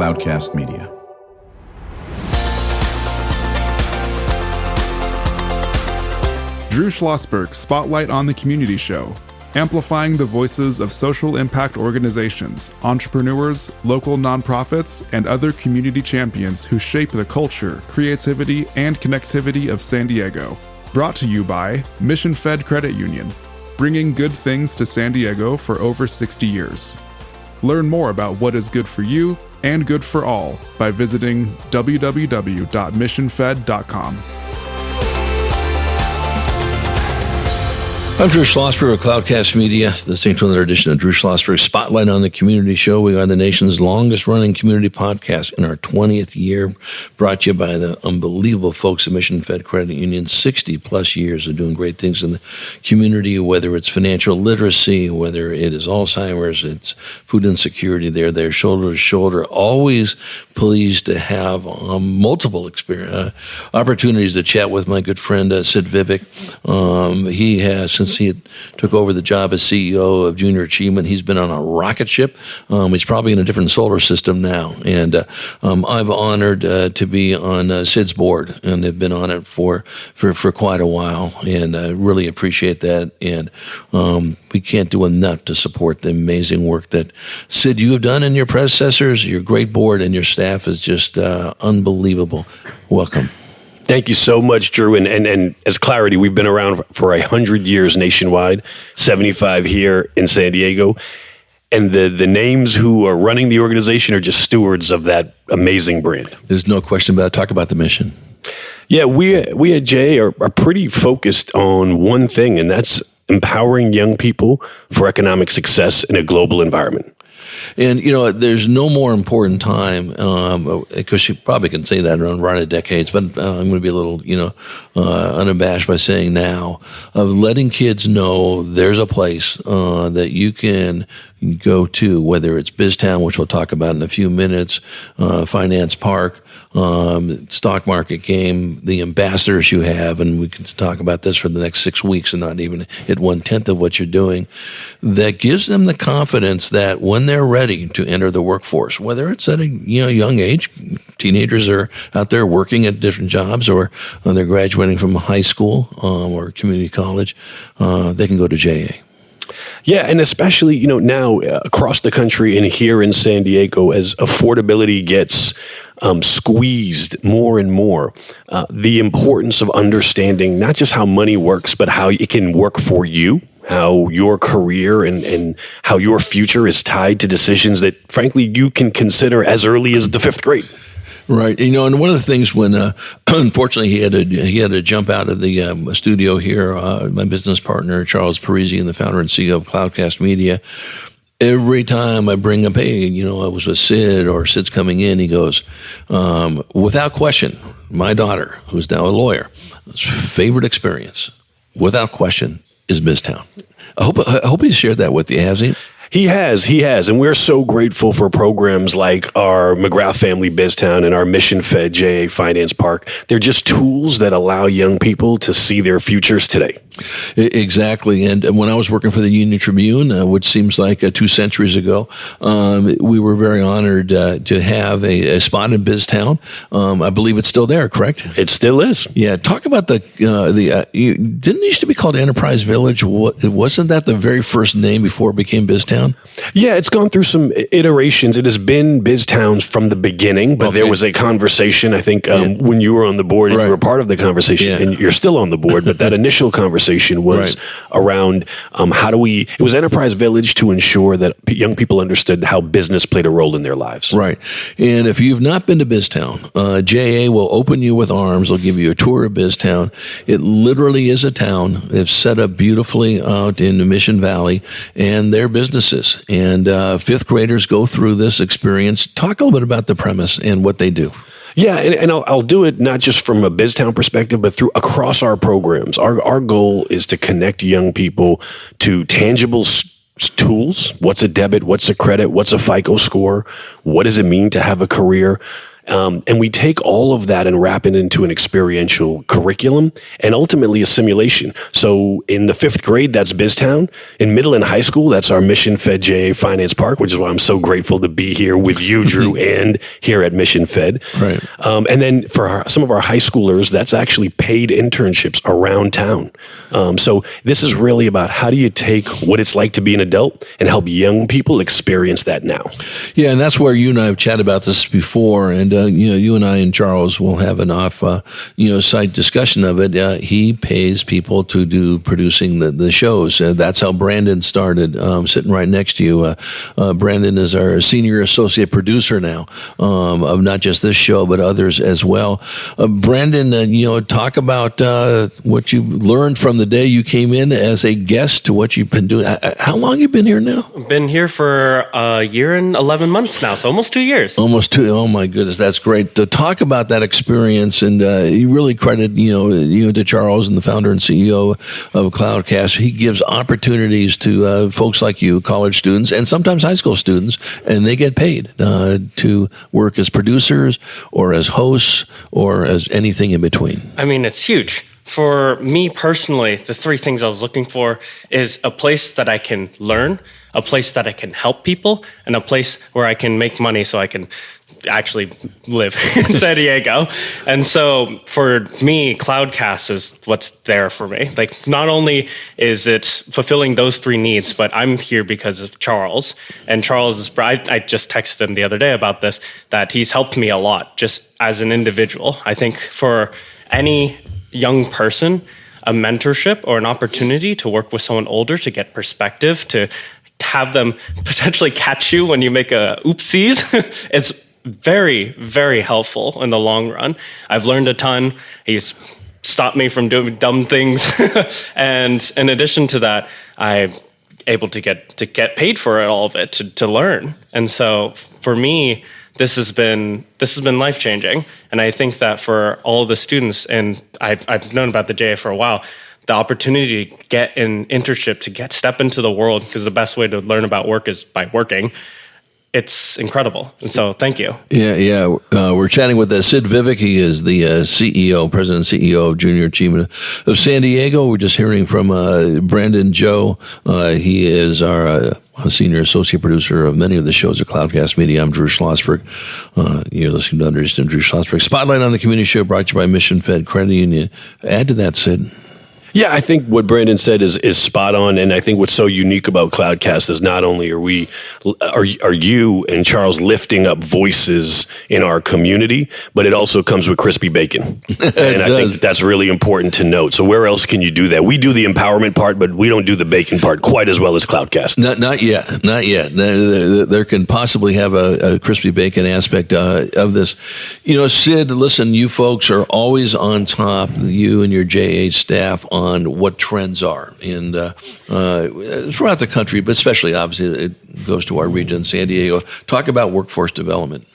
Cloudcast Media. Drew Schlosberg Spotlight on the Community Show, amplifying the voices of social impact organizations, entrepreneurs, local nonprofits, and other community champions who shape the culture, creativity, and connectivity of San Diego. Brought to you by Mission Fed Credit Union, bringing good things to San Diego for over 60 years. Learn more about what is good for you and good for all by visiting www.missionfed.com. I'm Drew Schlosberg of Cloudcast Media, listening to another edition of Drew Schlosberg Spotlight on the Community Show. We are the nation's longest-running community podcast in our 20th year, brought to you by the unbelievable folks at Mission Fed Credit Union. 60-plus years of doing great things in the community, whether it's financial literacy, whether it is Alzheimer's, it's food insecurity. They're there shoulder to shoulder, always pleased to have multiple opportunities to chat with my good friend Sid Vivek. He has, since he took over the job as CEO of Junior Achievement, he's been on a rocket ship. He's probably in a different solar system now. And I'm honored to be on Sid's board, and have been on it for quite a while. And I really appreciate that. And we can't do enough to support the amazing work that, Sid, you have done, and your predecessors. Your great board and your staff is just unbelievable. Welcome. Thank you so much, Drew. And as clarity, we've been around for 100 years nationwide, 75 here in San Diego. And the names who are running the organization are just stewards of that amazing brand. There's no question about it. Talk about the mission. Yeah, we at JA are pretty focused on one thing, and that's empowering young people for economic success in a global environment. And, there's no more important time, because you probably can say that around run of decades, but I'm going to be a little, unabashed by saying now, of letting kids know there's a place that you can go to, whether it's BizTown, which we'll talk about in a few minutes, Finance Park, stock market game, the ambassadors you have, and we can talk about this for the next 6 weeks and not even hit 1/10 of what you're doing, that gives them the confidence that when they're ready to enter the workforce, whether it's at a young age, teenagers are out there working at different jobs, or they're graduating from high school or community college, they can go to JA. Yeah, and especially, now across the country and here in San Diego, as affordability gets squeezed more and more, the importance of understanding not just how money works, but how it can work for you, how your career and how your future is tied to decisions that, frankly, you can consider as early as the 5th grade. Right, and one of the things when, unfortunately, he had to jump out of the studio here. My business partner Charles Parisi, and the founder and CEO of Cloudcast Media. Every time I bring up, hey, I was with Sid, or Sid's coming in, he goes, without question, my daughter, who's now a lawyer, favorite experience, without question, is BizTown. I hope he's shared that with you, has he? He has, and we're so grateful for programs like our McGrath Family BizTown and our Mission Fed JA Finance Park. They're just tools that allow young people to see their futures today. Exactly, and when I was working for the Union Tribune, which seems like 2 centuries ago, we were very honored to have a spot in BizTown. I believe it's still there, correct? It still is. Yeah, talk about didn't it used to be called Enterprise Village? Wasn't that the very first name before it became BizTown? Yeah, it's gone through some iterations. It has been BizTowns from the beginning, but There was a conversation, I think, when you were on the board, and you were part of the conversation, and you're still on the board, but that initial conversation was around it was Enterprise Village to ensure that young people understood how business played a role in their lives. Right. And if you've not been to BizTown, JA will open you with arms. They'll give you a tour of BizTown. It literally is a town. They've set up beautifully out in the Mission Valley, and their businesses. And 5th graders go through this experience. Talk a little bit about the premise and what they do. Yeah, and I'll do it not just from a BizTown perspective, but across our programs. Our goal is to connect young people to tangible tools. What's a debit? What's a credit? What's a FICO score? What does it mean to have a career? And we take all of that and wrap it into an experiential curriculum and ultimately a simulation. So in the 5th grade, that's BizTown. In middle and high school, that's our mission-fed JA Finance Park, which is why I'm so grateful to be here with you, Drew, and here at Mission Fed. Right. And then for some of our high schoolers, that's actually paid internships around town. So this is really about how do you take what it's like to be an adult and help young people experience that now. Yeah, and that's where you and I have chatted about this before, and you and I and Charles will have an off-site discussion of it. He pays people to do producing the shows. That's how Brandon started, sitting right next to you. Brandon is our senior associate producer now of not just this show, but others as well. Brandon, talk about what you learned from the day you came in as a guest to what you've been doing. How long have you been here now? I've been here for a year and 11 months now, so almost 2 years. Almost 2. Oh my goodness, that's great. To talk about that experience, and you really credit you to Charles and the founder and CEO of Cloudcast. He gives opportunities to folks like you, college students, and sometimes high school students, and they get paid to work as producers or as hosts or as anything in between. I mean, it's huge. For me personally, the 3 things I was looking for is a place that I can learn, a place that I can help people, and a place where I can make money so I can actually live in San Diego. And so for me, Cloudcast is what's there for me. Like, not only is it fulfilling those 3 needs, but I'm here because of Charles. And Charles is, I just texted him the other day about this, that he's helped me a lot just as an individual. I think for any young person, a mentorship or an opportunity to work with someone older to get perspective, to have them potentially catch you when you make a oopsies, it's very, very helpful in the long run. I've learned a ton. He's stopped me from doing dumb things. And in addition to that, I'm able to get paid for all of it, to learn. And so for me, this has been life-changing. And I think that for all the students, and I've known about the JA for a while, the opportunity to get an internship, to step into the world, because the best way to learn about work is by working. It's incredible. And so thank you. Yeah. We're chatting with Sid Vivek. He is the president and CEO of Junior Achievement of San Diego. We're just hearing from Brandon Joe. He is our senior associate producer of many of the shows at Cloudcast Media. I'm Drew Schlosberg. You're listening to Understand Drew Schlosberg. Spotlight on the Community Show, brought to you by Mission Fed Credit Union. Add to that, Sid. Yeah, I think what Brandon said is spot on, and I think what's so unique about Cloudcast is not only are you and Charles lifting up voices in our community, but it also comes with crispy bacon, and I think that's really important to note. So where else can you do that? We do the empowerment part, but we don't do the bacon part quite as well as Cloudcast. Not yet. There can possibly have a crispy bacon aspect of this. Sid, listen, you folks are always on top, you and your JA staff, on what trends are in throughout the country, but especially, obviously, it goes to our region, San Diego. Talk about workforce development.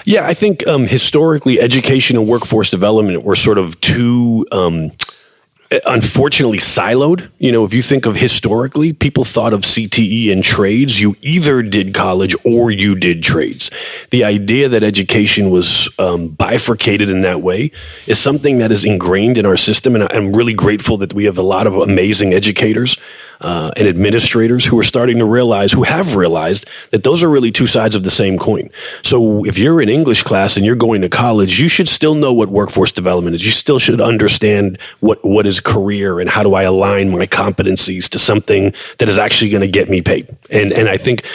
Yeah, I think historically, education and workforce development were sort of two unfortunately siloed. If you think of historically, people thought of CTE and trades. You either did college or you did trades. The idea that education was bifurcated in that way is something that is ingrained in our system. And I'm really grateful that we have a lot of amazing educators and administrators who have realized that those are really 2 sides of the same coin. So if you're in English class and you're going to college, you should still know what workforce development is. You still should understand what is career and how do I align my competencies to something that is actually going to get me paid. And I think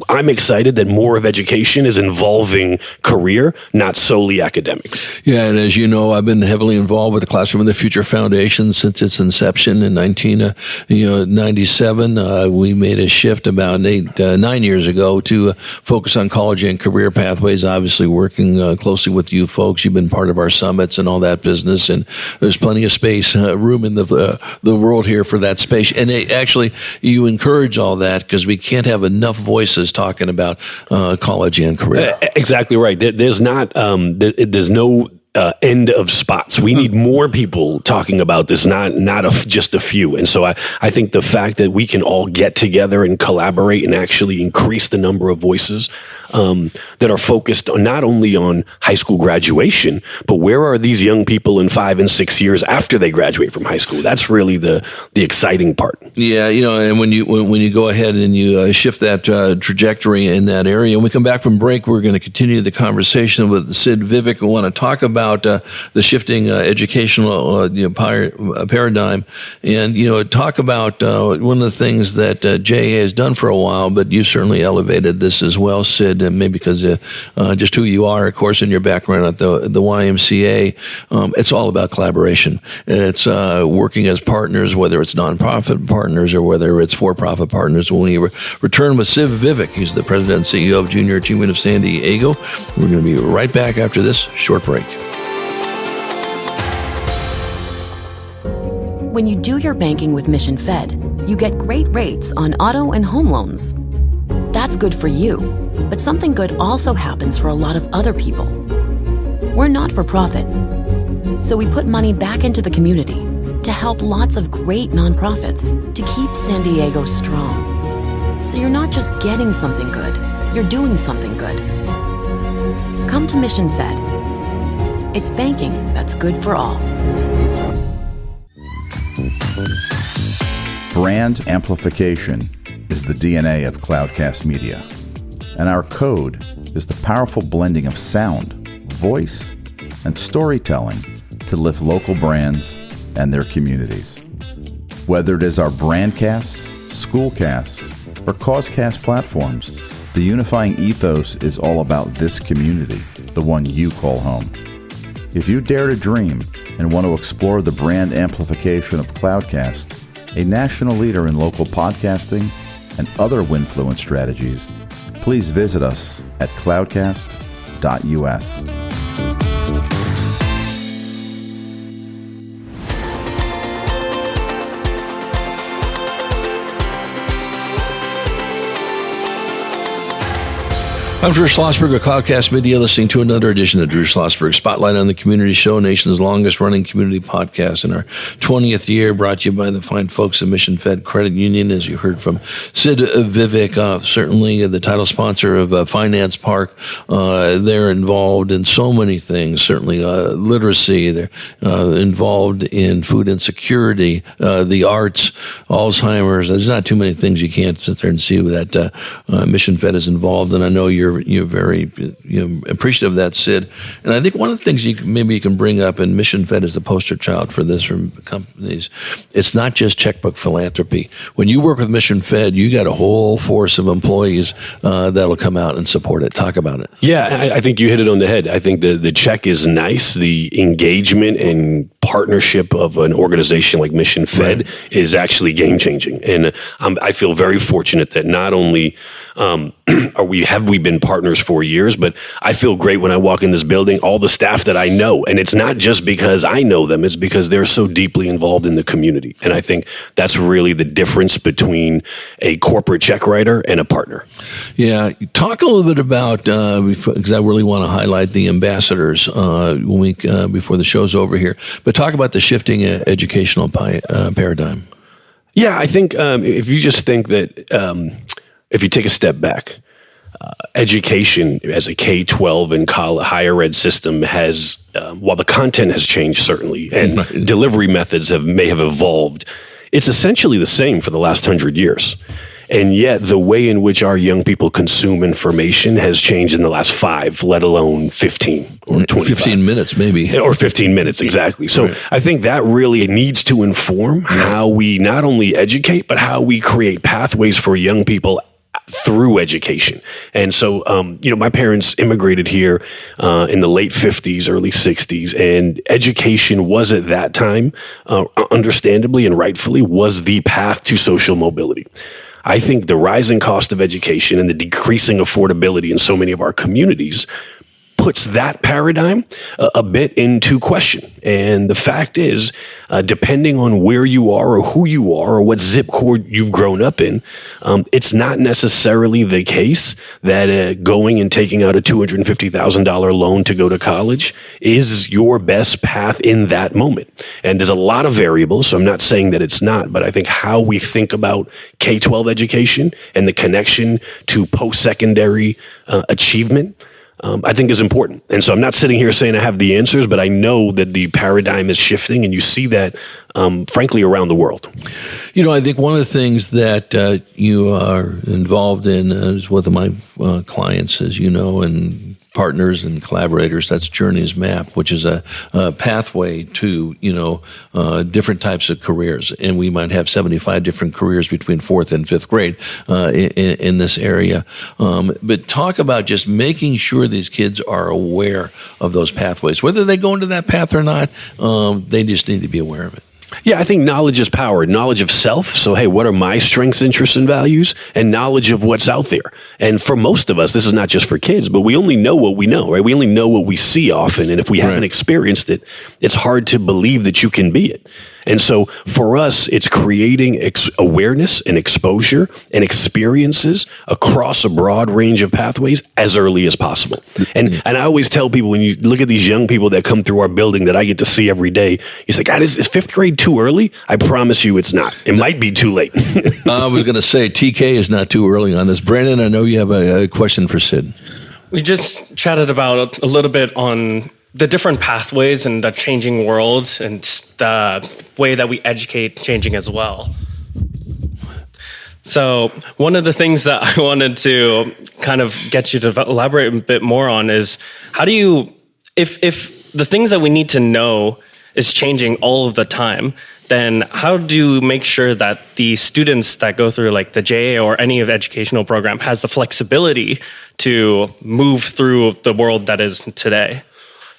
I'm excited that more of education is involving career, not solely academics. Yeah, and as you know, I've been heavily involved with the Classroom of the Future Foundation since its inception in 1997. We made a shift about 9 years ago to focus on college and career pathways, obviously working closely with you folks. You've been part of our summits and all that business, and there's plenty of space, room in the world here for that space. And actually, you encourage all that because we can't have enough voices talking about college and career. Exactly right. There's no end of spots. We need more people talking about this, not just a few. And so I think the fact that we can all get together and collaborate and actually increase the number of voices that are focused on not only on high school graduation, but where are these young people in 5 and 6 years after they graduate from high school? That's really the exciting part. Yeah, and when you go ahead and you shift that trajectory in that area, when we come back from break, we're going to continue the conversation with Sid Vivek. We want to talk about the shifting educational paradigm, and talk about one of the things that JA has done for a while, but you certainly elevated this as well, Sid, and maybe because just who you are, of course, in your background at the YMCA. It's all about collaboration. It's working as partners, whether it's nonprofit partners or whether it's for-profit partners. When we return with Sid Vivek, he's the president and CEO of Junior Achievement of San Diego. We're going to be right back after this short break. When you do your banking with Mission Fed, you get great rates on auto and home loans. That's good for you, but something good also happens for a lot of other people. We're not for profit, so we put money back into the community to help lots of great nonprofits to keep San Diego strong. So you're not just getting something good, you're doing something good. Come to Mission Fed. It's banking that's good for all. Brand amplification is the DNA of Cloudcast Media, and our code is the powerful blending of sound, voice, and storytelling to lift local brands and their communities. Whether it is our Brandcast, Schoolcast, or Causecast platforms, the unifying ethos is all about this community, the one you call home. If you dare to dream and want to explore the brand amplification of Cloudcast, a national leader in local podcasting and other Winfluence strategies, please visit us at cloudcast.us. I'm Drew Schlosberg of Cloudcast Media, listening to another edition of Drew Schlosberg Spotlight on the Community Show, nation's longest-running community podcast in our 20th year, brought to you by the fine folks at Mission Fed Credit Union, as you heard from Sid Vivek, certainly the title sponsor of Finance Park. They're involved in so many things, certainly literacy. They're involved in food insecurity, the arts, Alzheimer's. There's not too many things you can't sit there and see that Mission Fed is involved in. I know you're very appreciative of that, Sid. And I think one of the things you can bring up, and Mission Fed is the poster child for this from companies, it's not just checkbook philanthropy. When you work with Mission Fed, you got a whole force of employees that'll come out and support it. Talk about it. Yeah, I think you hit it on the head. I think the check is nice. The engagement and partnership of an organization like Mission Fed is actually game changing. And I feel very fortunate that not only have we been partners for years, but I feel great when I walk in this building, all the staff that I know. And it's not just because I know them, it's because they're so deeply involved in the community. And I think that's really the difference between a corporate check writer and a partner. Yeah. Talk a little bit about, because I really want to highlight the ambassadors before the show's over here, but talk about the shifting educational paradigm. Yeah, I think if you just think that if you take a step back, education as a K-12 and higher ed system has, while the content has changed certainly, and delivery methods may have evolved, it's essentially the same for the last 100 years. And yet the way in which our young people consume information has changed in the last 5, let alone 15 or 25. 15 minutes, maybe. Or 15 minutes, exactly. So I think that really needs to inform how we not only educate, but how we create pathways for young people through education. And so, my parents immigrated here in the late 50s, early 60s, and education was at that time, understandably and rightfully, was the path to social mobility. I think the rising cost of education and the decreasing affordability in so many of our communities puts that paradigm a bit into question. And the fact is, depending on where you are or who you are or what zip code you've grown up in, it's not necessarily the case that going and taking out a $250,000 loan to go to college is your best path in that moment. And there's a lot of variables, so I'm not saying that it's not, but I think how we think about K-12 education and the connection to post-secondary achievement, I think is important. And so I'm not sitting here saying I have the answers, but I know that the paradigm is shifting, and you see that, frankly, around the world. I think one of the things that you are involved in is with my clients, as you know, and partners and collaborators, that's Journey's Map, which is a pathway to, different types of careers. And we might have 75 different careers between 4th and 5th grade in this area. But talk about just making sure these kids are aware of those pathways. Whether they go into that path or not, they just need to be aware of it. Yeah, I think knowledge is power. Knowledge of self. So, hey, what are my strengths, interests, and values? And knowledge of what's out there. And for most of us, this is not just for kids, but we only know what we know, right? We only know what we see often. And if we haven't experienced it, it's hard to believe that you can be it. And so for us, it's creating awareness and exposure and experiences across a broad range of pathways as early as possible. And I always tell people, when you look at these young people that come through our building that I get to see every day, you say, God, is 5th grade too early? I promise you it's not. It might be too late. I was going to say TK is not too early on this. Brandon, I know you have a question for Sid. We just chatted about a little bit on the different pathways and the changing world and the way that we educate changing as well. So one of the things that I wanted to kind of get you to elaborate a bit more on is, how do you, if the things that we need to know is changing all of the time, then how do you make sure that the students that go through like the JA or any of the educational program has the flexibility to move through the world that is today?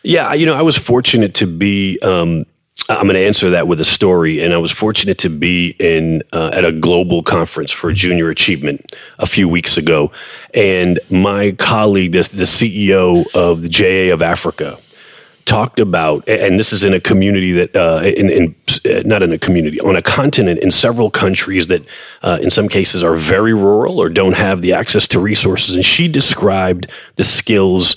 Yeah, I was fortunate to be, I'm going to answer that with a story, and I was fortunate to be at a global conference for junior achievement a few weeks ago, and my colleague, the CEO of the JA of Africa, talked about, and this is in a community that, not in a community, on a continent in several countries that in some cases are very rural or don't have the access to resources, and she described the skills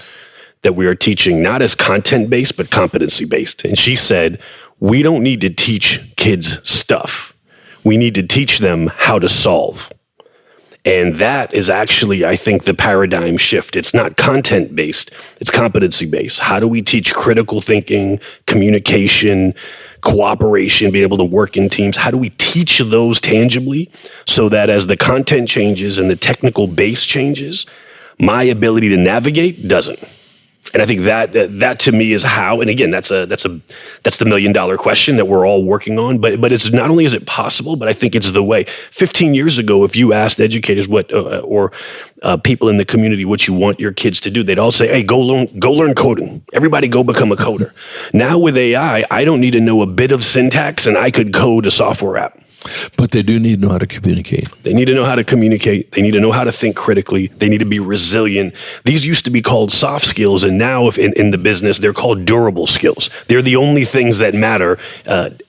that we are teaching not as content-based, but competency-based. And she said, we don't need to teach kids stuff. We need to teach them how to solve. And that is actually, I think, the paradigm shift. It's not content-based, it's competency-based. How do we teach critical thinking, communication, cooperation, being able to work in teams? How do we teach those tangibly so that as the content changes and the technical base changes, my ability to navigate doesn't? And I think that to me is how. And again, that's the $1 million question that we're all working on. But it's not only is it possible, but I think it's the way. 15 years ago, if you asked educators or people in the community what you want your kids to do, they'd all say, "Hey, go learn coding. Everybody, go become a coder." Now with AI, I don't need to know a bit of syntax, and I could code a software app. But they do need to know how to communicate. They need to know how to communicate. They need to know how to think critically. They need to be resilient. These used to be called soft skills, and now if in the business, they're called durable skills. They're the only things that matter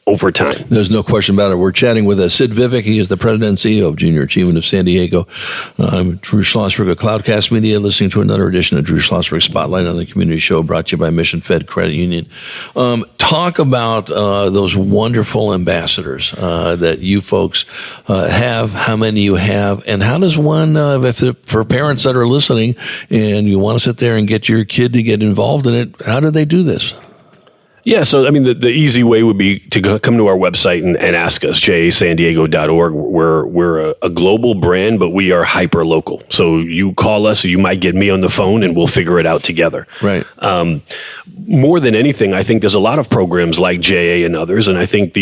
over time. There's no question about it. We're chatting with Sid Vivek. He is the president and CEO of Junior Achievement of San Diego. I'm Drew Schlosberg of Cloudcast Media, listening to another edition of Drew Schlosberg Spotlight on the Community Show, brought to you by Mission Fed Credit Union. Talk about those wonderful ambassadors that you folks have, how many you have, and how does one, for parents that are listening and you want to sit there and get your kid to get involved in it, how do they do this? Yeah, so I mean, the easy way would be to come to our website and ask us, jasandiego.org. We're a global brand, but we are hyper local. So you call us, you might get me on the phone, and we'll figure it out together. Right. More than anything, I think there's a lot of programs like JA and others, and I think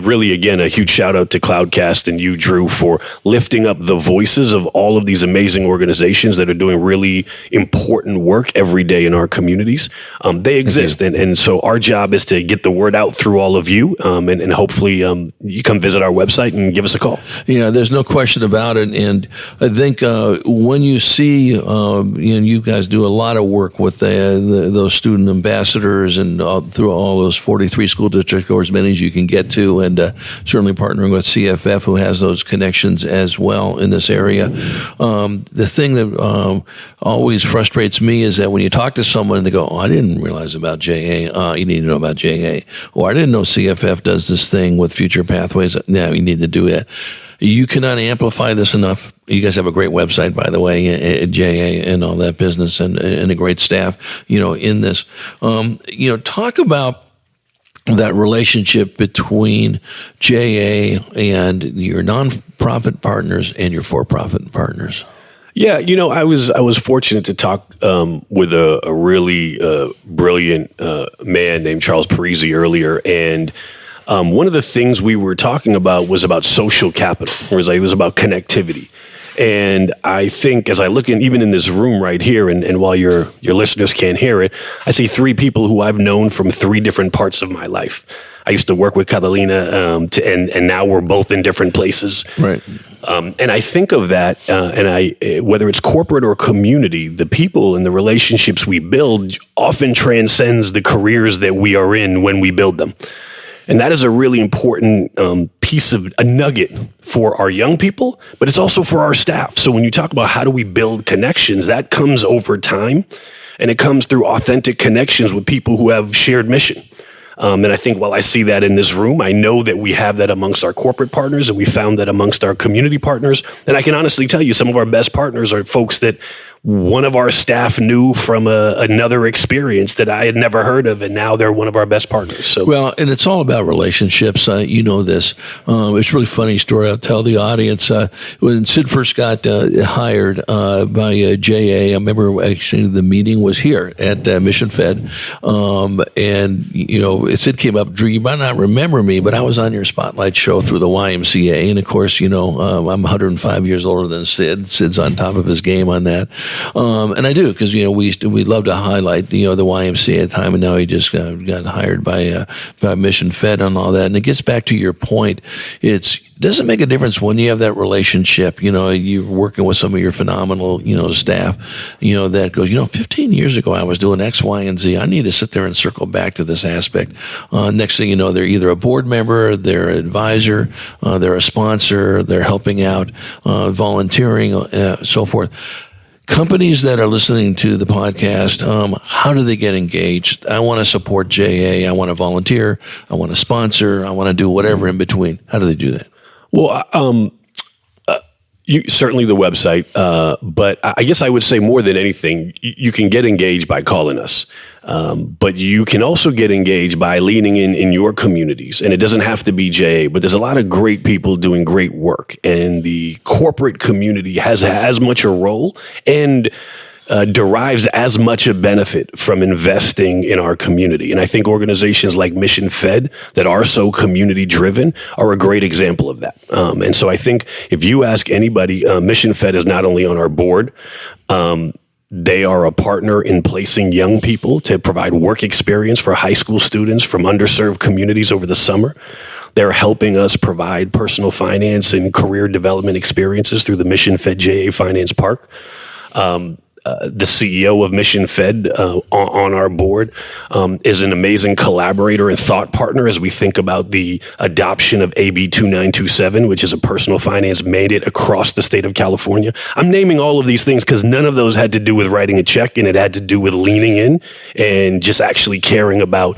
really, again, a huge shout out to Cloudcast and you, Drew, for lifting up the voices of all of these amazing organizations that are doing really important work every day in our communities. They exist. And so our job is to get the word out through all of you. And hopefully you come visit our website and give us a call. Yeah, there's no question about it. And I think when you see, you guys do a lot of work with those student ambassadors and through all those 43 school districts, or as many as you can get to, and certainly partnering with CFF, who has those connections as well in this area. The thing that always frustrates me is that when you talk to someone and they go, "Oh, I didn't realize about JA. You need to know about JA." Or, "I didn't know CFF does this thing with Future Pathways." No, you need to do it. You cannot amplify this enough. You guys have a great website, by the way, at JA and all that business, and a great staff, in this. Talk about that relationship between JA and your nonprofit partners and your for-profit partners. Yeah, I was fortunate to talk with a really brilliant man named Charles Parisi earlier, and one of the things we were talking about was about social capital. It was about connectivity. And I think as I look even in this room right here, and while your listeners can't hear it, I see three people who I've known from three different parts of my life. I used to work with Catalina, and now we're both in different places. Right. And I think of that, whether it's corporate or community, the people and the relationships we build often transcends the careers that we are in when we build them. And that is a really important piece of a nugget for our young people, but it's also for our staff. So when you talk about how do we build connections, that comes over time, and it comes through authentic connections with people who have shared mission. And I think while I see that in this room, I know that we have that amongst our corporate partners, and we found that amongst our community partners. And I can honestly tell you some of our best partners are folks that one of our staff knew from another experience that I had never heard of, and now they're one of our best partners. So, well, and it's all about relationships. You know this. It's a really funny story. I'll tell the audience. When Sid first got hired by JA, I remember actually the meeting was here at Mission Fed, and Sid came up. Drew, you might not remember me, but I was on your Spotlight show through the YMCA, and of course, I'm 105 years older than Sid. Sid's on top of his game on that. And I do, because we love to highlight the YMCA at the time, and now he just got hired by Mission Fed and all that. And it gets back to your point. It doesn't make a difference when you have that relationship. You're working with some of your phenomenal staff. That goes. 15 years ago I was doing X, Y, and Z. I need to sit there and circle back to this aspect. Next thing you know, they're either a board member, they're an advisor, they're a sponsor, they're helping out, volunteering, so forth. Companies that are listening to the podcast, how do they get engaged? I want to support JA. I want to volunteer. I want to sponsor. I want to do whatever in between. How do they do that? Well, certainly the website, but I guess I would say more than anything, you can get engaged by calling us. But you can also get engaged by leaning in your communities. And it doesn't have to be JA, but there's a lot of great people doing great work. And the corporate community has as much a role and derives as much a benefit from investing in our community. And I think organizations like Mission Fed that are so community driven are a great example of that. And so I think if you ask anybody, Mission Fed is not only on our board, they are a partner in placing young people to provide work experience for high school students from underserved communities over the summer. They're helping us provide personal finance and career development experiences through the Mission Fed JA Finance Park. The CEO of Mission Fed on our board is an amazing collaborator and thought partner as we think about the adoption of AB 2927, which is a personal finance mandate across the state of California. I'm naming all of these things because none of those had to do with writing a check, and it had to do with leaning in and just actually caring about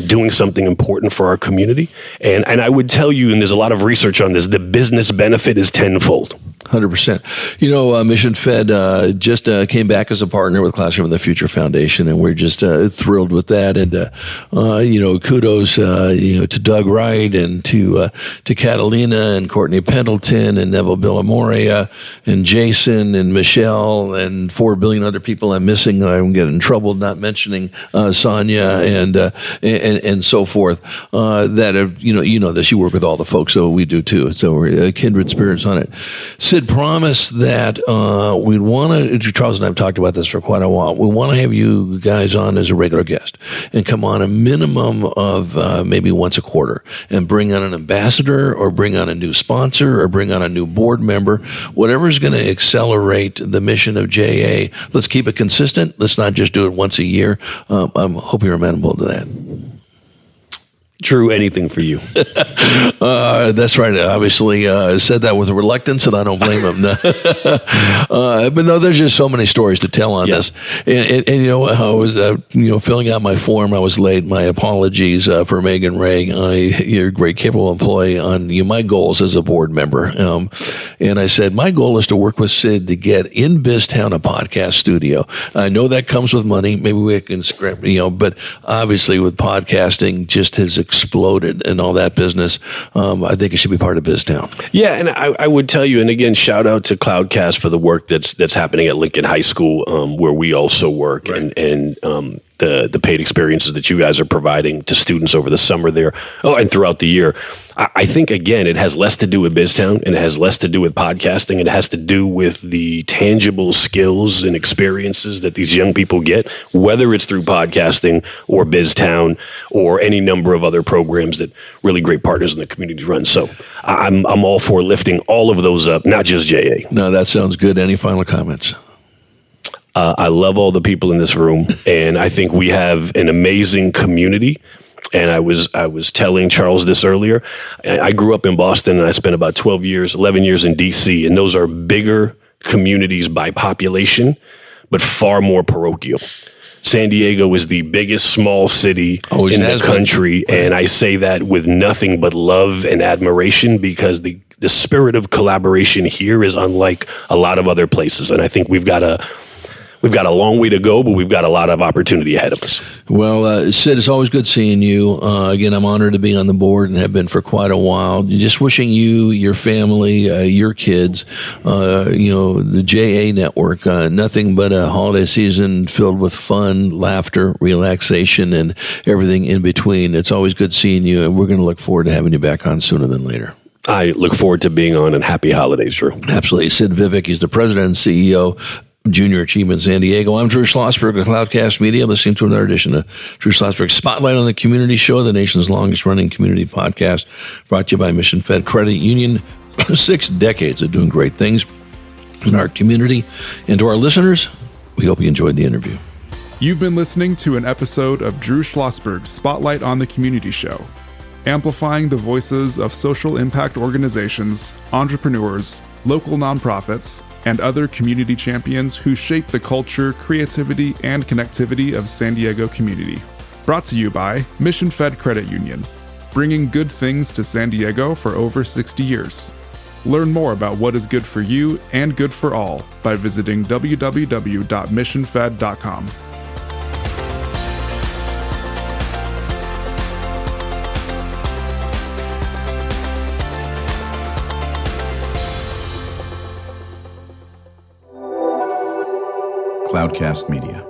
doing something important for our community. And I would tell you, and there's a lot of research on this, the business benefit is tenfold. 100%. You know, Mission Fed just came back as a partner with Classroom of the Future Foundation, and we're just thrilled with that. And kudos to Doug Wright and to Catalina and Courtney Pendleton and Neville Villamoria and Jason and Michelle and 4 billion other people I'm missing. I'm getting in trouble not mentioning Sonia and so forth. That have, you know this. You work with all the folks, so we do too. So we're kindred spirits on it. Sid promised that we'd want to, Charles and I have talked about this for quite a while, we want to have you guys on as a regular guest and come on a minimum of maybe once a quarter and bring on an ambassador or bring on a new sponsor or bring on a new board member, whatever's going to accelerate the mission of JA. Let's keep it consistent. Let's not just do it once a year. I hope you're amenable to that. Drew, anything for you. That's right. Obviously, said that with reluctance, and I don't blame him. But no, there's just so many stories to tell on this. And I was filling out my form. I was late. My apologies for Megan Ray. You're a great, capable employee. On my goals as a board member, and I said my goal is to work with Sid to get in BizTown a podcast studio. I know that comes with money. Maybe we can scrap, but obviously with podcasting, just his exploded and all that business. I think it should be part of BizTown. Yeah, and I would tell you, and again, shout out to Cloudcast for the work that's happening at Lincoln High School, where we also work, right. and the paid experiences that you guys are providing to students over the summer there, and throughout the year. I think, again, it has less to do with BizTown, and it has less to do with podcasting. It has to do with the tangible skills and experiences that these young people get, whether it's through podcasting or BizTown or any number of other programs that really great partners in the community run. So I'm all for lifting all of those up, not just JA. No, that sounds good. Any final comments? I love all the people in this room, and I think we have an amazing community. And I was telling Charles this earlier. I grew up in Boston, and I spent about 11 years in D.C., and those are bigger communities by population, but far more parochial. San Diego is the biggest small city in the country, and I say that with nothing but love and admiration, because the spirit of collaboration here is unlike a lot of other places, and I think we've got a long way to go, but we've got a lot of opportunity ahead of us. Well, Sid, it's always good seeing you. Again, I'm honored to be on the board and have been for quite a while. Just wishing you, your family, your kids, the JA network, nothing but a holiday season filled with fun, laughter, relaxation, and everything in between. It's always good seeing you, and we're going to look forward to having you back on sooner than later. I look forward to being on, and happy holidays, Drew. Absolutely. Sid Vivek, he's the president and CEO Junior Achievement San Diego. I'm Drew Schlosberg of Cloudcast Media, listening to another edition of Drew Schlosberg Spotlight on the Community Show, the nation's longest running community podcast, brought to you by Mission Fed Credit Union. 6 decades of doing great things in our community. And to our listeners, we hope you enjoyed the interview. You've been listening to an episode of Drew Schlosberg's Spotlight on the Community Show, amplifying the voices of social impact organizations, entrepreneurs, local nonprofits, and other community champions who shape the culture, creativity, and connectivity of San Diego community. Brought to you by Mission Fed Credit Union, bringing good things to San Diego for over 60 years. Learn more about what is good for you and good for all by visiting www.missionfed.com. Cloudcast Media.